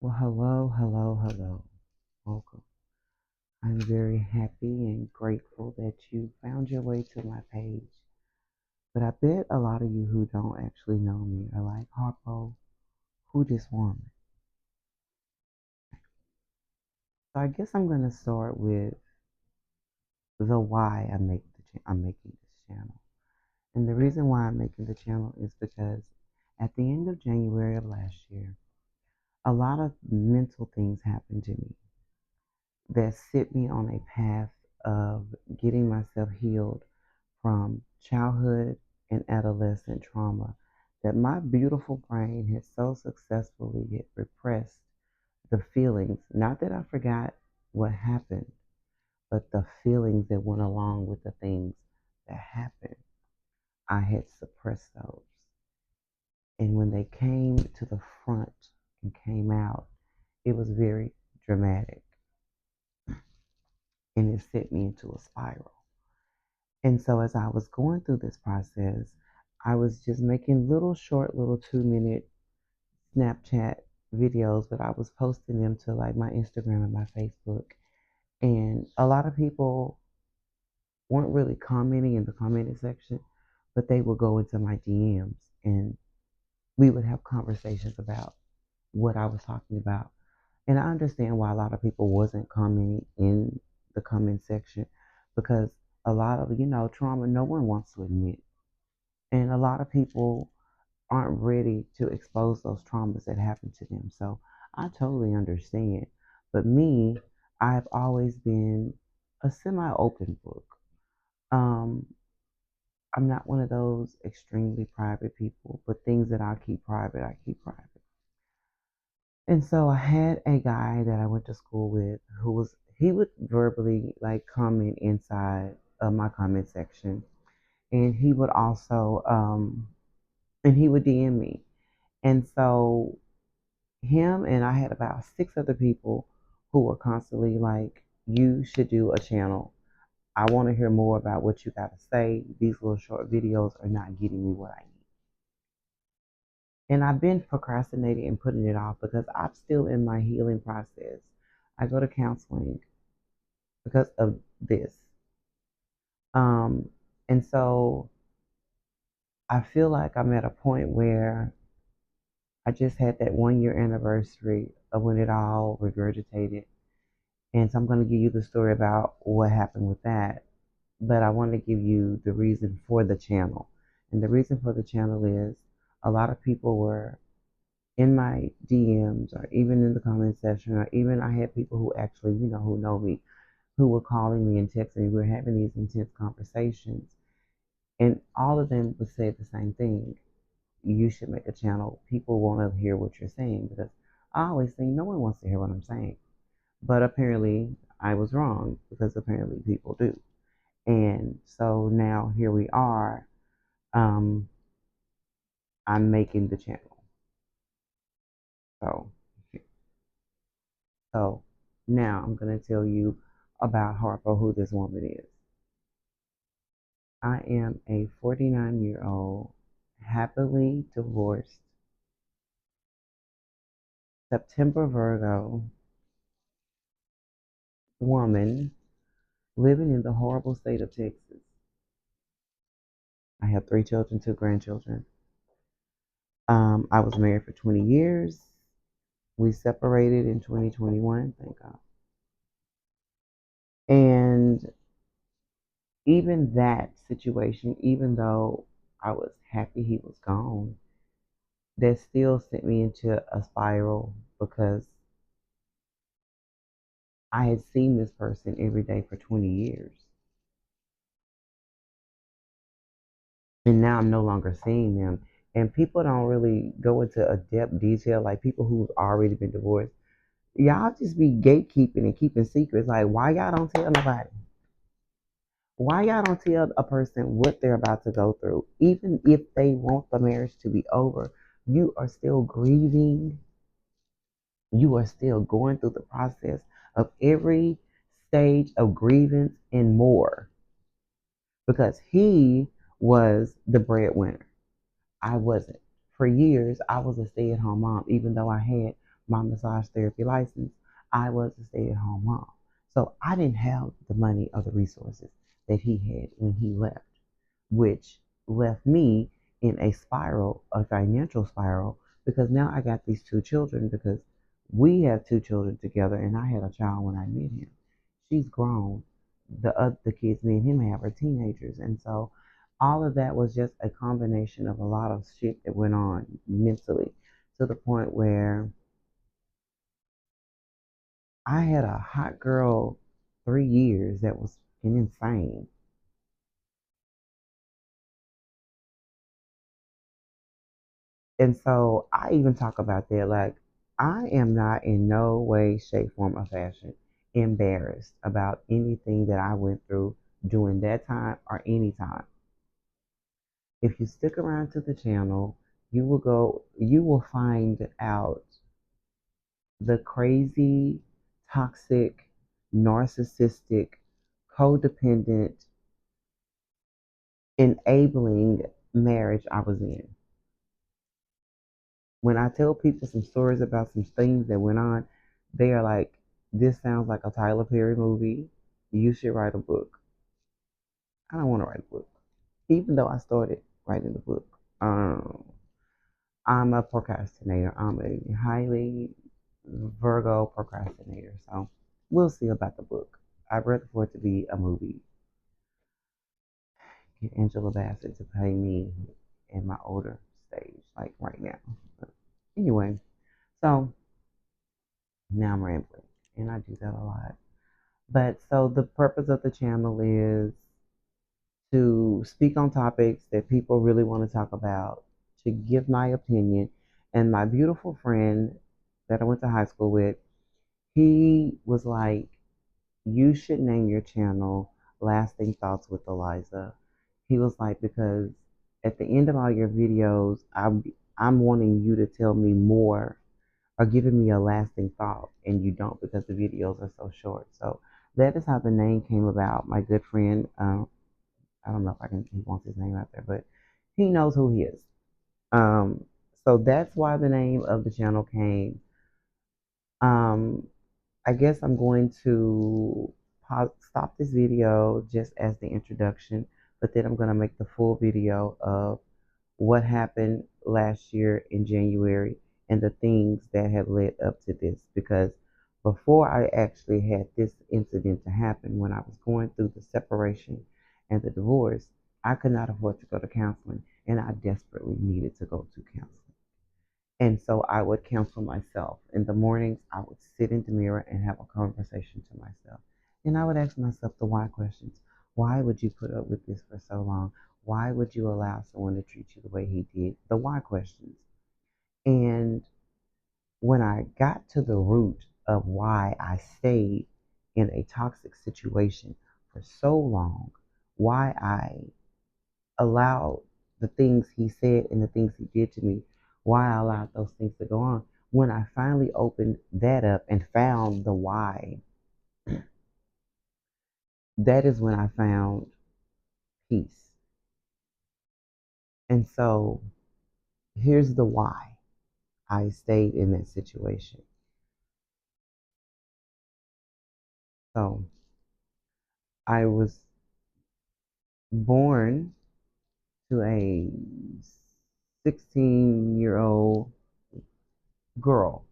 Well, hello, hello, hello. Welcome. I'm very happy and grateful that you found your way to my page. But I bet a lot of you who don't actually know me are like, Harpo, who this woman? So I guess I'm gonna start with the why I'm making this channel. And the reason why I'm making the channel is because at the end of January of last year, a lot of mental things happened to me that set me on a path of getting myself healed from childhood and adolescent trauma that my beautiful brain had so successfully repressed the feelings. Not that I forgot what happened, but the feelings that went along with the things that happened. I had suppressed those. And when they came to the front and came out, it was very dramatic and it sent me into a spiral. And so as I was going through this process, I was just making little short, little 2 minute Snapchat videos, but I was posting them to like my Instagram and my Facebook. And a lot of people weren't really commenting in the commenting section, but they would go into my DMs and we would have conversations about what I was talking about. And I understand why a lot of people wasn't commenting in the comment section because a lot of, trauma no one wants to admit. And a lot of people aren't ready to expose those traumas that happened to them. So I totally understand. But me, I've always been a semi open book. Um, I'm not one of those extremely private people, but things that I keep private, I keep private. And so I had a guy that I went to school with he would verbally like comment inside of my comment section. And he would also, and he would DM me. And so him and I had about six other people who were constantly like, you should do a channel. I want to hear more about what you got to say. These little short videos are not getting me what I need. And I've been procrastinating and putting it off because I'm still in my healing process. I go to counseling because of this. Um, and so I feel like I'm at a point where I just had that 1 year anniversary of when it all regurgitated. And so I'm going to give you the story about what happened with that. But I want to give you the reason for the channel. And the reason for the channel is a lot of people were in my DMs or even in the comment section, or even I had people who actually, who know me, who were calling me and texting me. We were having these intense conversations. And all of them would say the same thing. You should make a channel. People want to hear what you're saying because I always think no one wants to hear what I'm saying. But apparently I was wrong because apparently people do. And so now here we are. Um, I'm making the channel. So, so now I'm going to tell you about Harpo, who this woman is. I am a 49-year-old, happily divorced, September Virgo woman living in the horrible state of Texas. I have 3 children, 2 grandchildren. I was married for 20 years. We separated in 2021, thank God. And even that situation, even though I was happy he was gone, that still sent me into a spiral because I had seen this person every day for 20 years. And now I'm no longer seeing them. And people don't really go into a depth detail, like people who've already been divorced. Y'all just be gatekeeping and keeping secrets. Like, why y'all don't tell nobody? Why y'all don't tell a person what they're about to go through? Even if they want the marriage to be over, you are still grieving. You are still going through the process of every stage of grievance and more. Because he was the breadwinner. I wasn't. For years, I was a stay at home mom, even though I had my massage therapy license, I was a stay at home mom. So I didn't have the money or the resources that he had when he left, which left me in a spiral, a financial spiral, because now I got these two children because we have two children together, and I had a child when I met him. She's grown. The kids me and him have are teenagers, and so all of that was just a combination of a lot of shit that went on mentally to the point where I had a hot girl 3 years that was insane. And so I even talk about that. Like, I am not in no way, shape, form, or fashion embarrassed about anything that I went through during that time or any time. If you stick around to the channel, you will find out the crazy, toxic, narcissistic, codependent, enabling marriage I was in. When I tell people some stories about some things that went on, they are like, this sounds like a Tyler Perry movie. You should write a book. I don't want to write a book, even though I started writing the book. Um, I'm a procrastinator. I'm a highly Virgo procrastinator. So we'll see about the book. I'd rather for it to be a movie. Get Angela Bassett to pay me in my older stage, like right now. But anyway, so now I'm rambling, and I do that a lot. But so the purpose of the channel is to speak on topics that people really want to talk about, to give my opinion. And my beautiful friend that I went to high school with, he was like, you should name your channel Lasting Thoughts with Eliza. He was like, because at the end of all your videos, I'm wanting you to tell me more or giving me a lasting thought, and you don't because the videos are so short. So that is how the name came about. My good friend, I don't know if I can, he wants his name out there, but he knows who he is. Um, so that's why the name of the channel came. Um, I guess I'm going to stop this video just as the introduction, but then I'm going to make the full video of what happened last year in January and the things that have led up to this. Because before I actually had this incident to happen, when I was going through the separation and the divorce, I could not afford to go to counseling, and I desperately needed to go to counseling. And so I would counsel myself. In the mornings, I would sit in the mirror and have a conversation to myself. And I would ask myself the why questions. Why would you put up with this for so long? Why would you allow someone to treat you the way he did? The why questions. And when I got to the root of why I stayed in a toxic situation for so long, why I allowed the things he said and the things he did to me, why I allowed those things to go on. When I finally opened that up and found the why, that is when I found peace. And so here's the why I stayed in that situation. So I was born to a 16-year-old girl.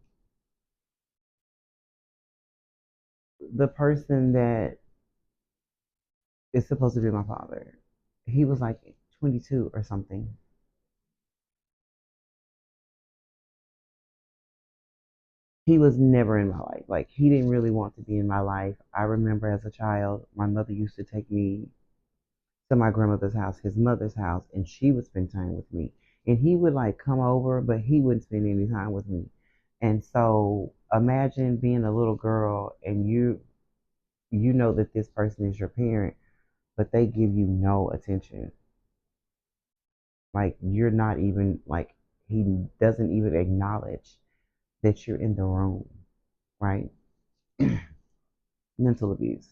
The person that is supposed to be my father, he was like 22 or something. He was never in my life. Like, he didn't really want to be in my life. I remember as a child, my mother used to take me to my grandmother's house, his mother's house, and she would spend time with me. And he would like come over, but he wouldn't spend any time with me. And so imagine being a little girl and you know that this person is your parent, but they give you no attention. Like, you're not even like, he doesn't even acknowledge that you're in the room, right? Mental abuse.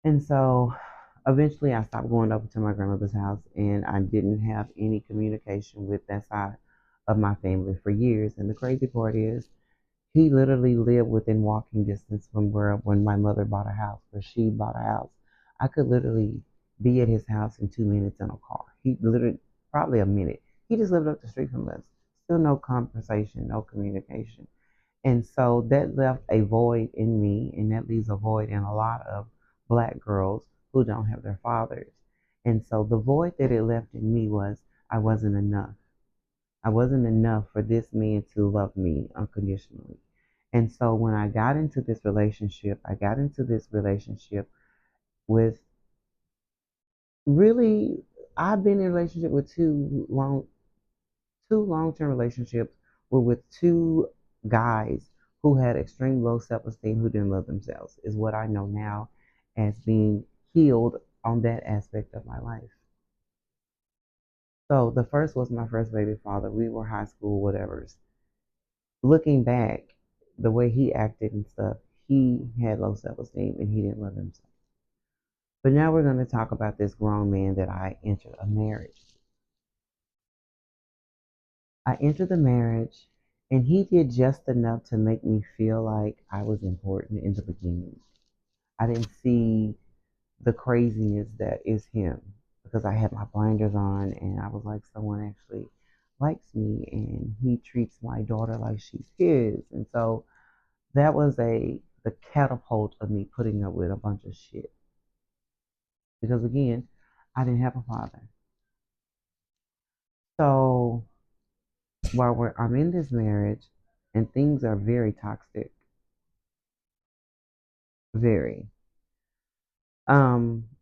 And so eventually I stopped going over to my grandmother's house, and I didn't have any communication with that side of my family for years. And the crazy part is, he literally lived within walking distance from where when my mother bought a house, where she bought a house. I could literally be at his house in 2 minutes in a car. He literally probably a minute. He just lived up the street from us. Still no conversation, no communication. And so that left a void in me, and that leaves a void in a lot of black girls who don't have their fathers. And so the void that it left in me was I wasn't enough. I wasn't enough for this man to love me unconditionally. And so when I got into this relationship, I got into this relationship with really, I've been in a relationship with two long-term relationships were with two guys who had extreme low self-esteem, who didn't love themselves, is what I know now as being healed on that aspect of my life. So the first was my first baby father. We were high school, whatever's. Looking back, the way he acted and stuff, he had low self-esteem and he didn't love himself. But now we're going to talk about this grown man that I entered a marriage. I entered the marriage, and he did just enough to make me feel like I was important in the beginning. I didn't see the craziness that is him because I had my blinders on and I was like, someone actually likes me and he treats my daughter like she's his. And so that was the catapult of me putting up with a bunch of shit. Because again, I didn't have a father. So while I'm in this marriage and things are very toxic, very.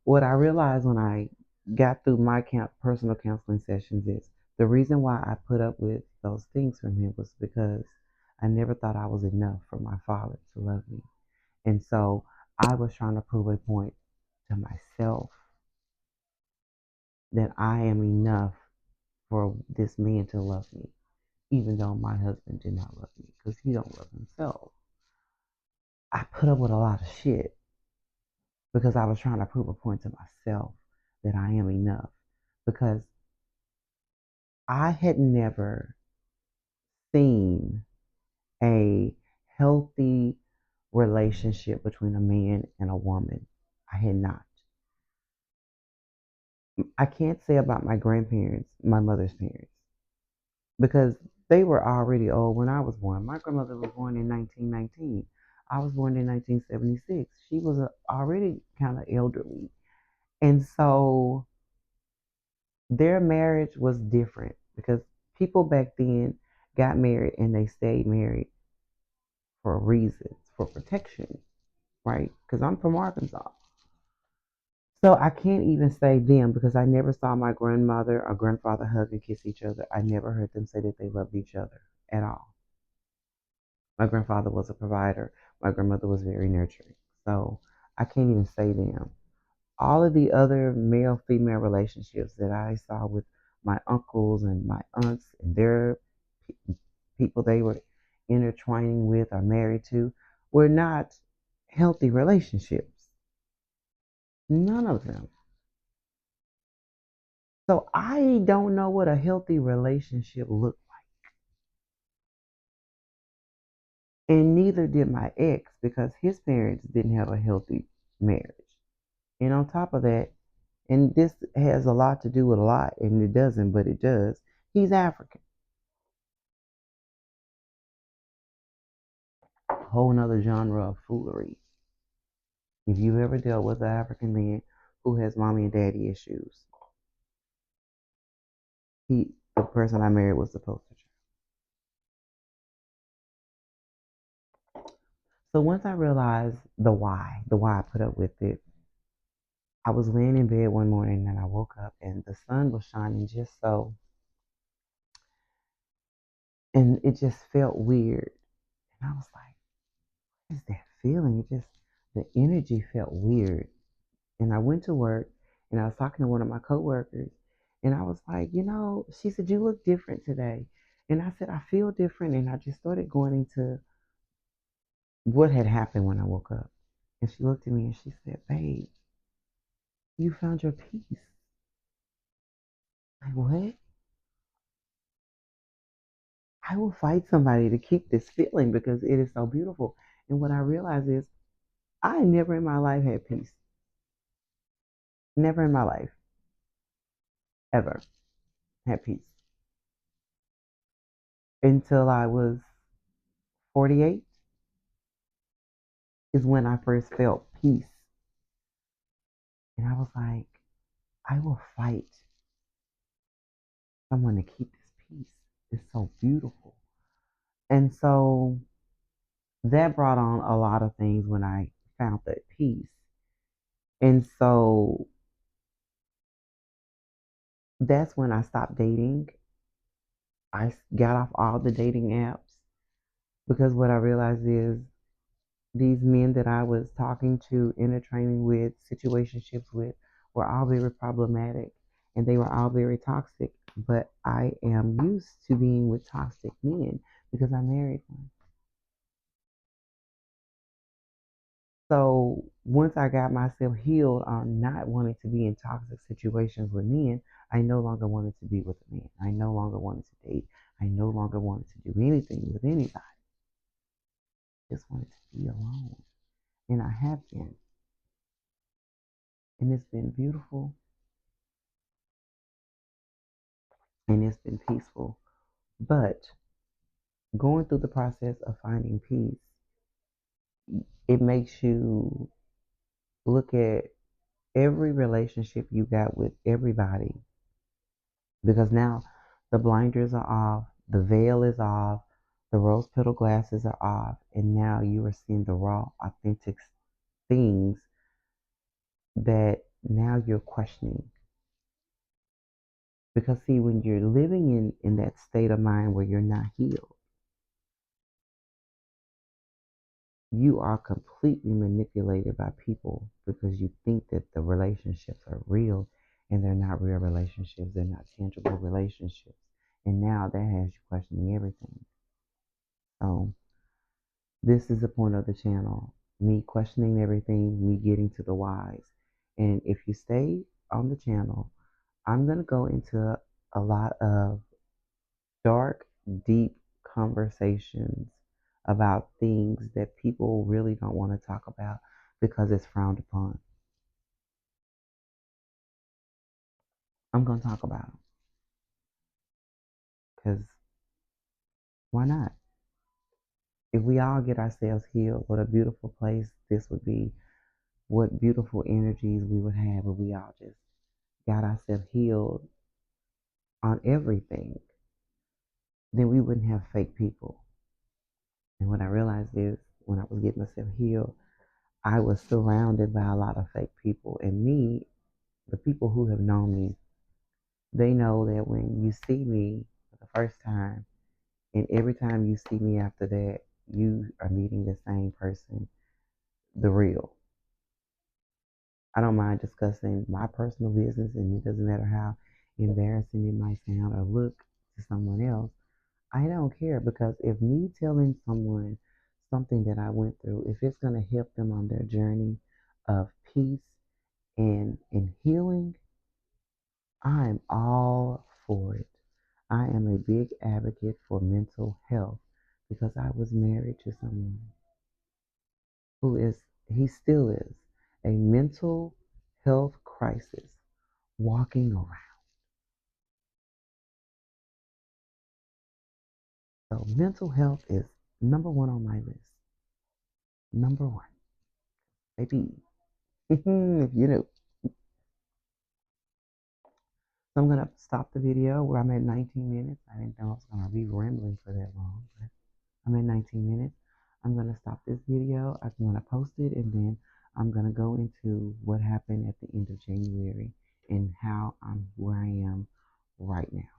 What I realized when I got through my personal counseling sessions is the reason why I put up with those things from him was because I never thought I was enough for my father to love me. And so I was trying to prove a point to myself that I am enough for this man to love me, even though my husband did not love me because he don't love himself. I put up with a lot of shit because I was trying to prove a point to myself that I am enough because I had never seen a healthy relationship between a man and a woman. I had not. I can't say about my grandparents, my mother's parents, because they were already old when I was born. My grandmother was born in 1919. I was born in 1976. She was already kind of elderly. And so their marriage was different because people back then got married and they stayed married for reasons, for protection, right? Because I'm from Arkansas. So I can't even say them because I never saw my grandmother or grandfather hug and kiss each other. I never heard them say that they loved each other at all. My grandfather was a provider. My grandmother was very nurturing. So I can't even say them. All of the other male female relationships that I saw with my uncles and my aunts and their people they were intertwining with or married to were not healthy relationships. None of them. So I don't know what a healthy relationship looked like. And neither did my ex because his parents didn't have a healthy marriage. And on top of that, and this has a lot to do with a lot, and it doesn't, but it does, he's African. A whole nother genre of foolery. If you've ever dealt with an African man who has mommy and daddy issues, the person I married was the poster child. So once I realized the why I put up with it, I was laying in bed one morning and I woke up and the sun was shining just so, and it just felt weird. And I was like, what is that feeling? The energy felt weird. And I went to work and I was talking to one of my coworkers and I was like, she said, you look different today. And I said, I feel different. And I just started going into what had happened when I woke up. And she looked at me and she said, babe, you found your peace. Like, what? I will fight somebody to keep this feeling because it is so beautiful. And what I realize is I never in my life had peace. Never in my life, ever had peace until I was 48 is when I first felt peace. And I was like, I will fight someone to keep this peace. It's so beautiful. And so that brought on a lot of things when I found that peace. And so that's when I stopped dating. I got off all the dating apps because what I realized is these men that I was talking to, entertaining with, situationships with, were all very problematic and they were all very toxic. But I am used to being with toxic men because I married one. So once I got myself healed on not wanting to be in toxic situations with men, I no longer wanted to be with a man. I no longer wanted to date. I no longer wanted to do anything with anybody. Just wanted to be alone. And I have been. And it's been beautiful and it's been peaceful. But going through the process of finding peace, it makes you look at every relationship you got with everybody because now the blinders are off, the veil is off, the rose petal glasses are off, and now you are seeing the raw, authentic things that now you're questioning. Because see, when you're living in that state of mind where you're not healed, you are completely manipulated by people because you think that the relationships are real and they're not real relationships, they're not tangible relationships. And now that has you questioning everything. So this is the point of the channel. Me questioning everything, me getting to the whys. And if you stay on the channel, I'm going to go into a lot of dark, deep conversations about things that people really don't want to talk about because it's frowned upon. I'm going to talk about them because why not? If we all get ourselves healed, what a beautiful place this would be. What beautiful energies we would have if we all just got ourselves healed on everything. Then we wouldn't have fake people. And what I realized is when I was getting myself healed, I was surrounded by a lot of fake people. And me, the people who have known me, they know that when you see me for the first time, and every time you see me after that, you are meeting the same person, the real. I don't mind discussing my personal business, and it doesn't matter how embarrassing it might sound or look to someone else. I don't care because if me telling someone something that I went through, if it's going to help them on their journey of peace and healing, I'm all for it. I am a big advocate for mental health because I was married to someone he still is, a mental health crisis walking around. So mental health is number one on my list. Number one, baby. If you know. So I'm gonna stop the video where I'm at 19 minutes. I didn't know I was gonna be rambling for that long, but I'm at 19 minutes. I'm gonna stop this video. I'm gonna post it and then I'm gonna go into what happened at the end of January and how I'm where I am right now.